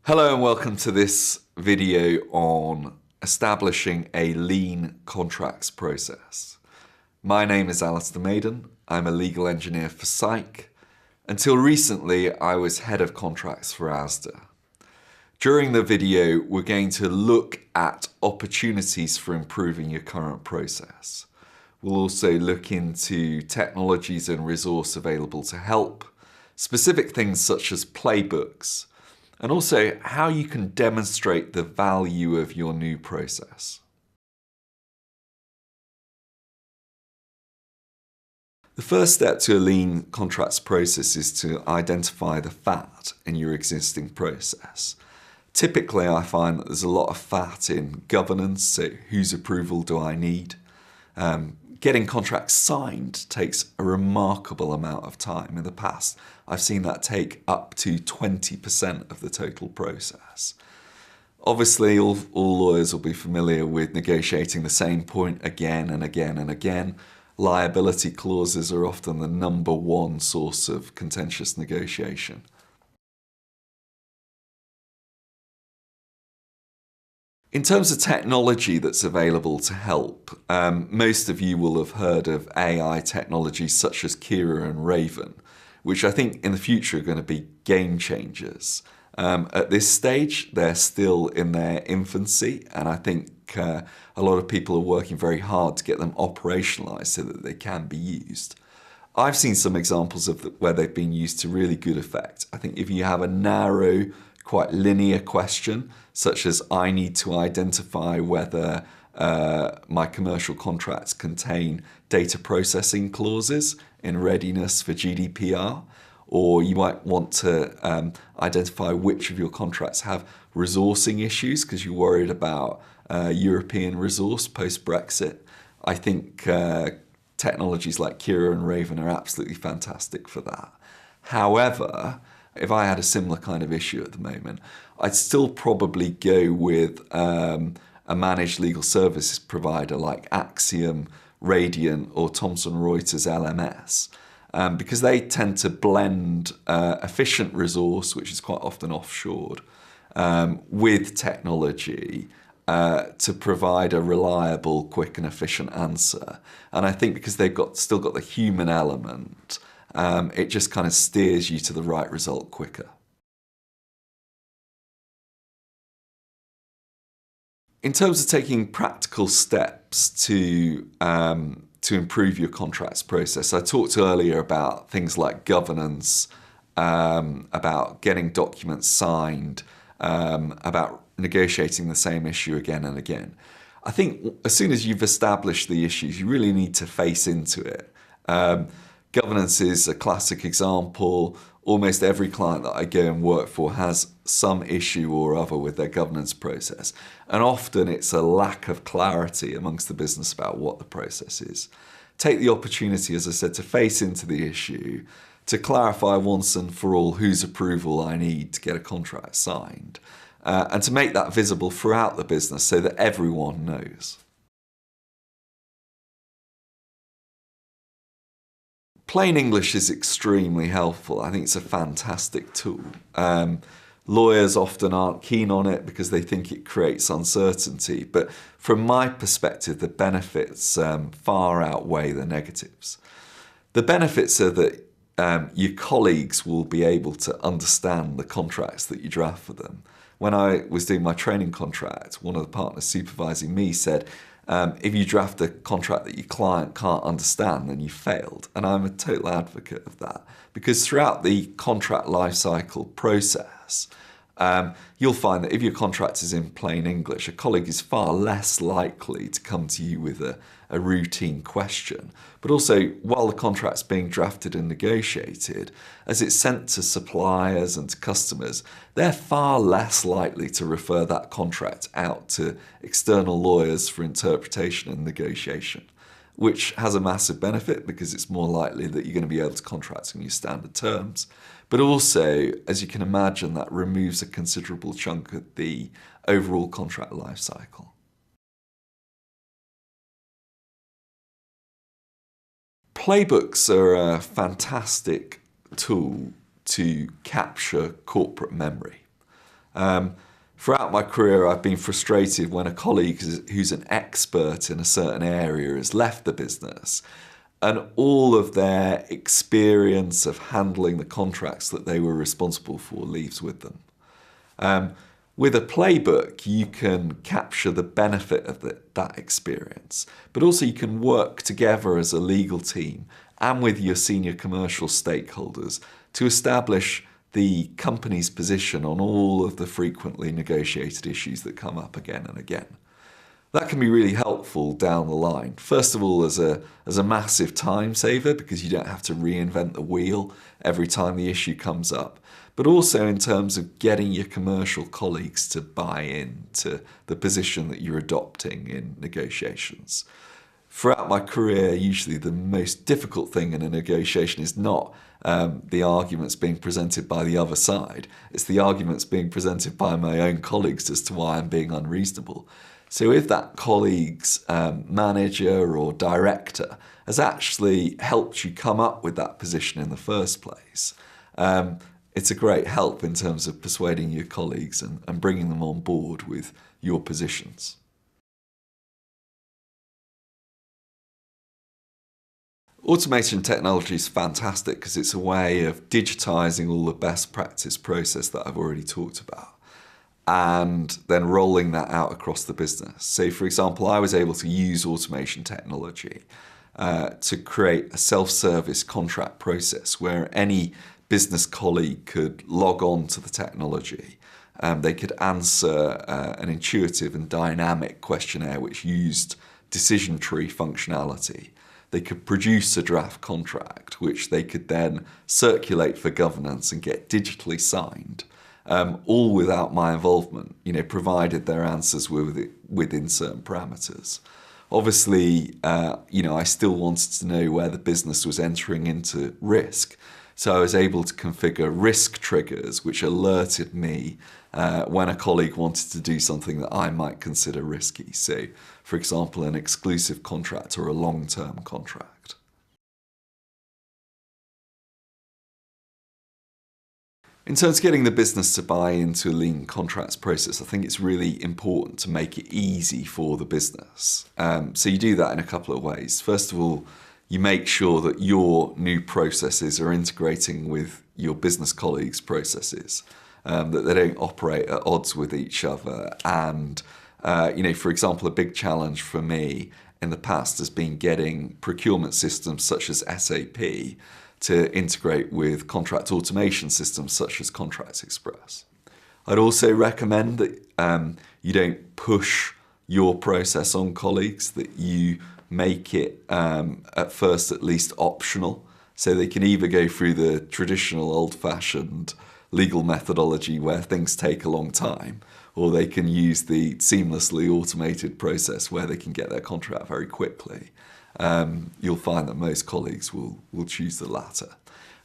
Hello and welcome to this video on establishing a lean contracts process. My name is Alistair Maiden. I'm a legal engineer for Psych. Until recently, I was head of contracts for Asda. During the video, we're going to look at opportunities for improving your current process. We'll also look into technologies and resource available to help, specific things such as playbooks, and also how you can demonstrate the value of your new process. The first step to a lean contracts process is to identify the fat in your existing process. Typically, I find that there's a lot of fat in governance, so whose approval do I need? Getting contracts signed takes a remarkable amount of time. In the past, I've seen that take up to 20% of the total process. Obviously, all lawyers will be familiar with negotiating the same point again and again and again. Liability clauses are often the number one source of contentious negotiation. In terms of technology that's available to help, most of you will have heard of AI technologies such as Kira and Raven, which I think in the future are going to be game changers. At this stage, they're still in their infancy, and I think a lot of people are working very hard to get them operationalized so that they can be used. I've seen some examples of where they've been used to really good effect. I think if you have a narrow, quite linear question, such as I need to identify whether my commercial contracts contain data processing clauses in readiness for GDPR, or you might want to identify which of your contracts have resourcing issues because you're worried about European resource post-Brexit. I think technologies like Kira and Raven are absolutely fantastic for that. However, if I had a similar kind of issue at the moment, I'd still probably go with a managed legal services provider like Axiom, Radiant, or Thomson Reuters LMS, because they tend to blend efficient resource, which is quite often offshored, with technology to provide a reliable, quick and efficient answer. And I think because they've still got the human element, it just kind of steers you to the right result quicker. In terms of taking practical steps to improve your contracts process, I talked earlier about things like governance, about getting documents signed, about negotiating the same issue again and again. I think as soon as you've established the issues, you really need to face into it. Governance is a classic example. Almost every client that I go and work for has some issue or other with their governance process. And often it's a lack of clarity amongst the business about what the process is. Take the opportunity, as I said, to face into the issue, to clarify once and for all whose approval I need to get a contract signed, and to make that visible throughout the business so that everyone knows. Plain English is extremely helpful. I think it's a fantastic tool. Lawyers often aren't keen on it because they think it creates uncertainty. But from my perspective, the benefits far outweigh the negatives. The benefits are that your colleagues will be able to understand the contracts that you draft for them. When I was doing my training contract, one of the partners supervising me said, if you draft a contract that your client can't understand, then you failed. And I'm a total advocate of that because throughout the contract lifecycle process, you'll find that if your contract is in plain English, a colleague is far less likely to come to you with a routine question. But also, while the contract's being drafted and negotiated, as it's sent to suppliers and to customers, they're far less likely to refer that contract out to external lawyers for interpretation and negotiation, which has a massive benefit because it's more likely that you're going to be able to contract on your standard terms. But also, as you can imagine, that removes a considerable chunk of the overall contract life cycle. Playbooks are a fantastic tool to capture corporate memory. Throughout my career, I've been frustrated when a colleague who's an expert in a certain area has left the business and all of their experience of handling the contracts that they were responsible for leaves with them. With a playbook, you can capture the benefit of that experience, but also you can work together as a legal team and with your senior commercial stakeholders to establish the company's position on all of the frequently negotiated issues that come up again and again. That can be really helpful down the line. First of all, as a massive time saver because you don't have to reinvent the wheel every time the issue comes up, but also in terms of getting your commercial colleagues to buy into the position that you're adopting in negotiations. Throughout my career, usually the most difficult thing in a negotiation is not the arguments being presented by the other side. It's the arguments being presented by my own colleagues as to why I'm being unreasonable. So if that colleague's manager or director has actually helped you come up with that position in the first place, it's a great help in terms of persuading your colleagues and bringing them on board with your positions. Automation technology is fantastic because it's a way of digitizing all the best practice process that I've already talked about and then rolling that out across the business. So for example, I was able to use automation technology to create a self-service contract process where any business colleague could log on to the technology. They could answer an intuitive and dynamic questionnaire which used decision tree functionality. They could produce a draft contract, which they could then circulate for governance and get digitally signed, all without my involvement, provided their answers were within certain parameters. Obviously, I still wanted to know where the business was entering into risk. So I was able to configure risk triggers, which alerted me when a colleague wanted to do something that I might consider risky. So, for example, an exclusive contract or a long-term contract. In terms of getting the business to buy into a lean contracts process, I think it's really important to make it easy for the business. So you do that in a couple of ways. First of all, you make sure that your new processes are integrating with your business colleagues' processes, that they don't operate at odds with each other. And, for example, a big challenge for me in the past has been getting procurement systems such as SAP to integrate with contract automation systems such as Contracts Express. I'd also recommend that you don't push your process on colleagues, that you make it at first at least optional, so they can either go through the traditional old-fashioned legal methodology where things take a long time, or they can use the seamlessly automated process where they can get their contract very quickly. You'll find that most colleagues will choose the latter.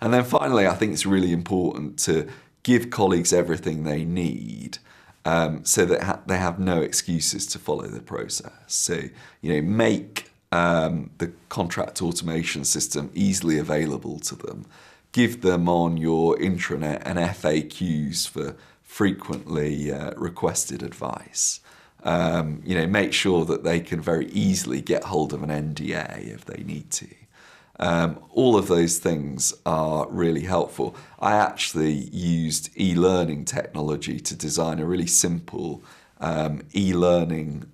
And then finally, I think it's really important to give colleagues everything they need so that they have no excuses to follow the process. So, make the contract automation system easily available to them. Give them on your intranet and FAQs for frequently requested advice. Make sure that they can very easily get hold of an NDA if they need to. All of those things are really helpful. I actually used e-learning technology to design a really simple e-learning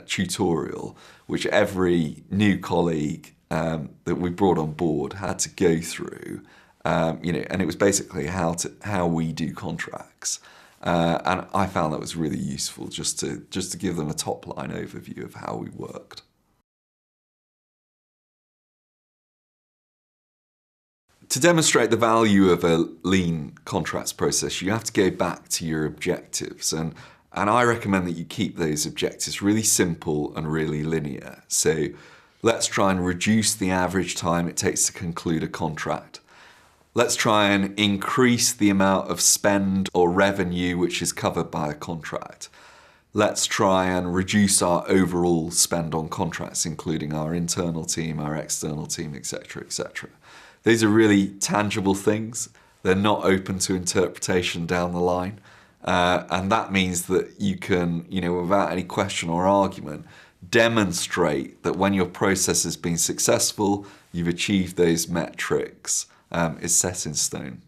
tutorial, which every new colleague that we brought on board had to go through. And it was basically how we do contracts. And I found that was really useful just to give them a top-line overview of how we worked. To demonstrate the value of a lean contracts process, you have to go back to your objectives. And I recommend that you keep those objectives really simple and really linear. So let's try and reduce the average time it takes to conclude a contract. Let's try and increase the amount of spend or revenue which is covered by a contract. Let's try and reduce our overall spend on contracts, including our internal team, our external team, etc., etc. These are really tangible things. They're not open to interpretation down the line. And that means that you can, without any question or argument, demonstrate that when your process has been successful, you've achieved those metrics, is set in stone.